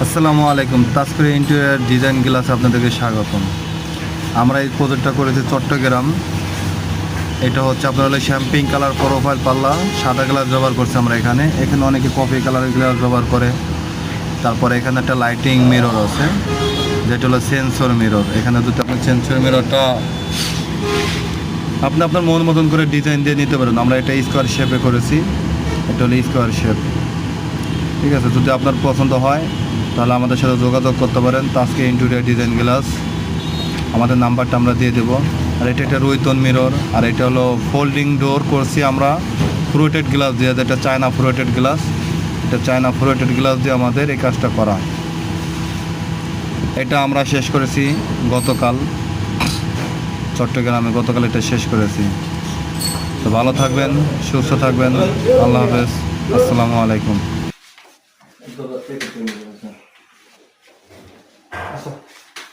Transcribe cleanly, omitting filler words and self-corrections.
আসসালামু আলাইকুম। তাসফির interior design glass আপনাদেরকে স্বাগতম। আমরা এই প্রজেক্টটা করেছি চট্টগ্রাম। এটা হচ্ছে আপনার হলো শ্যাম্পিং কালার প্রোফাইল পাল্লা, সাদা গ্লাস ব্যবহার করছি আমরা এখানে। এখানে অনেকে কফি কালারের গ্লাস ব্যবহার করে। তারপরে এখানে একটা লাইটিং মিরর আছে, যেটা হলো সেন্সর মিরর। এখানে যদি আপনি সেন্সর মিররটা আপনি আপনার মন মতন করে ডিজাইন দিয়ে নিতে পারেন। আমরা এটা স্কোয়ার শেপে করেছি, এটা হলো স্কোয়ার শেপ। ঠিক আছে, যদি আপনার পছন্দ হয় তাহলে আমাদের সাথে যোগাযোগ করতে পারেন। তাসফির ইন্টেরিয়র ডিজাইন গ্লাস, আমাদের নাম্বারটা আমরা দিয়ে দেবো। আর এটা একটা রুইতন মিরর, আর এটা হলো ফোল্ডিং ডোর করছি আমরা ফ্রুটেড গ্লাস দিয়ে, যেটা চায়না ফ্রুটেড গ্লাস। এটা চায়না ফ্রুটেড গ্লাস দিয়ে আমাদের এই কাজটা করা। এটা আমরা শেষ করেছি গতকাল চট্টগ্রামে, গতকাল এটা শেষ করেছি। তো ভালো থাকবেন, সুস্থ থাকবেন। আল্লাহ হাফেজ, আসসালামু আলাইকুম।